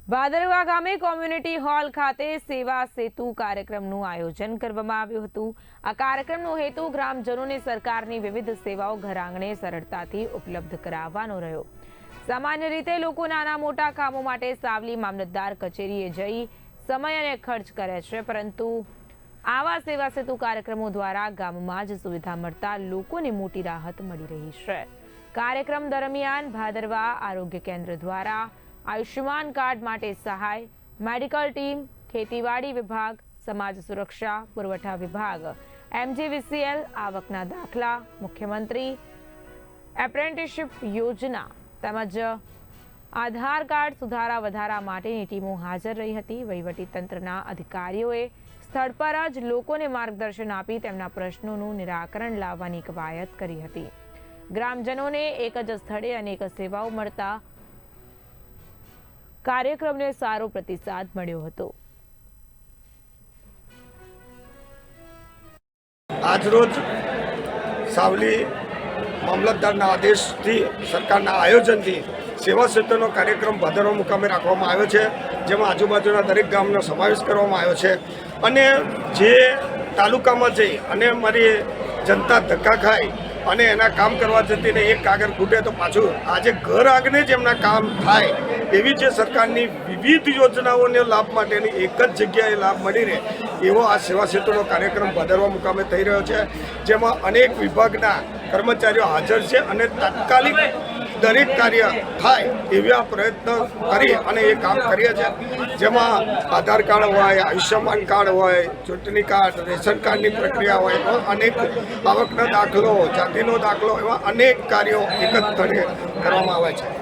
ભાદરવા ગામે community hall ખાતે સેવા સેતુ કાર્યક્રમનું આયોજન કરવામાં આવ્યું હતું। આ કાર્યક્રમનો હેતુ ગ્રામજનોને સરકારની વિવિધ સેવાઓ ઘર આંગણે સરળતાથી ઉપલબ્ધ કરાવવાનો રહ્યો। સામાન્ય રીતે લોકો નાના મોટા કામો માટે સાવલી મામલતદાર કચેરીએ જઈ સમય અને ખર્ચ કરે છે, પરંતુ આવા સેવા સેતુ કાર્યક્રમો દ્વારા ગામમાં જ સુવિધા મળતા લોકોને મોટી રાહત મળી રહી છે। કાર્યક્રમ દરમિયાન ભાદરવા આરોગ્ય કેન્દ્ર દ્વારા आयुष्मान कार्ड माटे सहाय, मेडिकल टीम, खेतीवाड़ी विभाग, समाज सुरक्षा पुरवठा विभाग, MJVCL, आवकना दाखला, मुख्यमंत्री एप्रेंटिसशिप योजना तमज आधार कार्ड सुधारा वधारा माटेनी टीमों हाजर रही हती। वहीवटी तंत्रना अधिकारीओए स्थळ पर ज लोकोने मार्गदर्शन आपी तेमना प्रश्नोनुं निराकरण लाववानी कवायत करी हती। ग्रामजनोने एक ज स्थळे अनेक सेवाओं मळता कार्यक्रमने सारो प्रतिसाद मळ्यो हतो। आज रोज सावली मामलतदारना आदेशथी सरकारना आयोजनथी सेवा सेतुनो कार्यक्रम भादरवा मुकामे राखवामां आव्यो छे, जेमां आजुबाजुना दरेक गामनो समावेश करवामां आव्यो छे अने जे तालुकामां जई अने मारी जनता धक्का खाय અને એના કામ કરવા જતી ને એક કાગળ ખૂટે તો પાછું આજે ઘર આંગણે જ એમના કામ થાય એવી જે સરકારની વિવિધ યોજનાઓને લાભ માટેની એક જ જગ્યાએ લાભ મળી રહે એવો આ સેવા સેતુનો કાર્યક્રમ ભાદરવા મુકામે થઈ રહ્યો છે, જેમાં અનેક વિભાગના કર્મચારીઓ હાજર છે અને તાત્કાલિક દરેક કાર્ય થાય એવા પ્રયત્ન કરી અને એ કામ કરીએ છીએ। જેમાં આધાર કાર્ડ હોય, આયુષ્યમાન કાર્ડ હોય, ચૂંટણી કાર્ડ, રેશન કાર્ડની પ્રક્રિયા હોય, અનેક આવકનો દાખલો, જાતિનો દાખલો, એવા અનેક કાર્યો એક જ સ્થળે કરવામાં આવે છે।